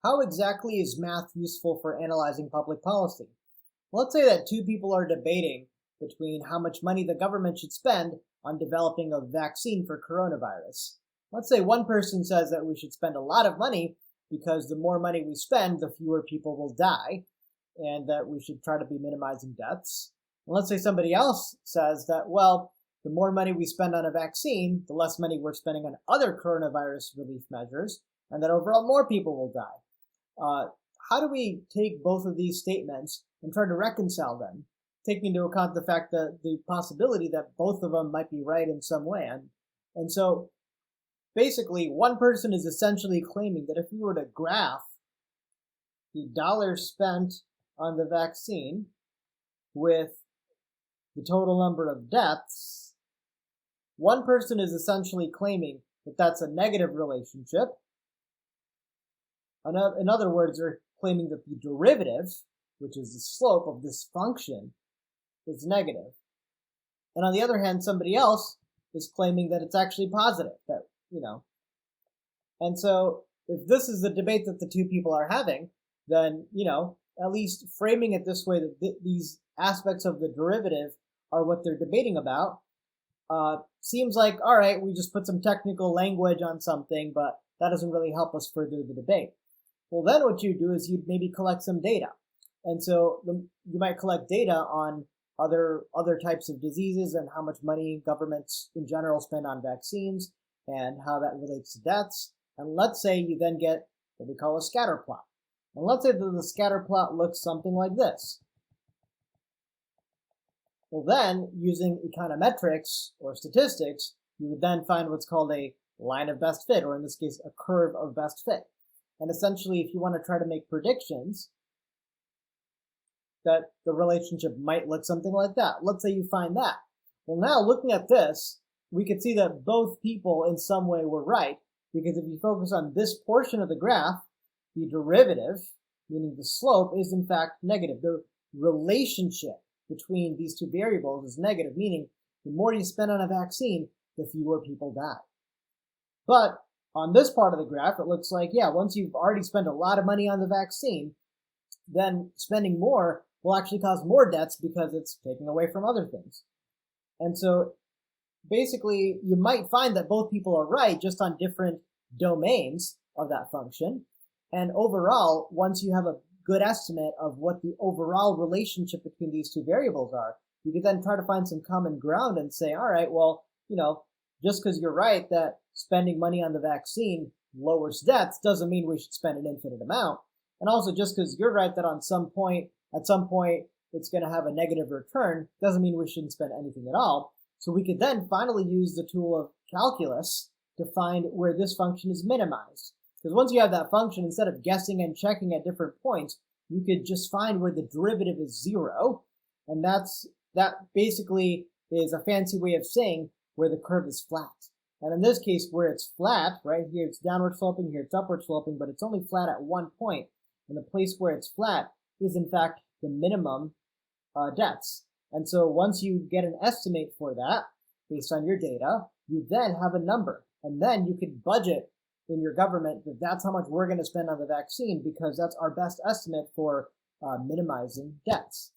how exactly is math useful for analyzing public policy? Let's say that two people are debating between how much money the government should spend on developing a vaccine for coronavirus. Let's say one person says that we should spend a lot of money because the more money we spend, the fewer people will die, and that we should try to be minimizing deaths. And let's say somebody else says that, well, the more money we spend on a vaccine, the less money we're spending on other coronavirus relief measures, and that overall more people will die. How do we take both of these statements and try to reconcile them, taking into account the fact that the possibility that both of them might be right in some way? And so basically, one person is essentially claiming that if we were to graph the dollars spent on the vaccine with the total number of deaths, one person is essentially claiming that that's a negative relationship. In other words, they're claiming that the derivative, which is the slope of this function, is negative. And on the other hand, somebody else is claiming that it's actually positive, And so if this is the debate that the two people are having, then, at least framing it this way, that these aspects of the derivative are what they're debating about, seems like, all right, we just put some technical language on something, but that doesn't really help us further the debate. Well, then what you do is you'd maybe collect some data. And so you might collect data on other types of diseases and how much money governments in general spend on vaccines and how that relates to deaths. And let's say you then get what we call a scatter plot. And let's say that the scatter plot looks something like this. Well, then, using econometrics or statistics, you would then find what's called a line of best fit, or in this case, a curve of best fit. And essentially, if you want to try to make predictions, that the relationship might look something like that. Let's say you find that. Well, now looking at this, we could see that both people in some way were right, because if you focus on this portion of the graph, the derivative, meaning the slope, is in fact negative. The relationship between these two variables is negative, meaning the more you spend on a vaccine, the fewer people die. But on this part of the graph, it looks like, once you've already spent a lot of money on the vaccine, then spending more will actually cause more deaths because it's taking away from other things. And so basically, you might find that both people are right just on different domains of that function. And overall, once you have a good estimate of what the overall relationship between these two variables are, you can then try to find some common ground and say, all right, well, just because you're right that spending money on the vaccine lowers deaths doesn't mean we should spend an infinite amount. And also, just because you're right that at some point, it's going to have a negative return doesn't mean we shouldn't spend anything at all. So we could then finally use the tool of calculus to find where this function is minimized. Because once you have that function, instead of guessing and checking at different points, you could just find where the derivative is 0. And that basically is a fancy way of saying where the curve is flat. And in this case, where it's flat, right here it's downward sloping, here it's upward sloping, but it's only flat at one point. And the place where it's flat is in fact the minimum deaths. And so once you get an estimate for that, based on your data, you then have a number. And then you could budget in your government that that's how much we're going to spend on the vaccine, because that's our best estimate for minimizing deaths.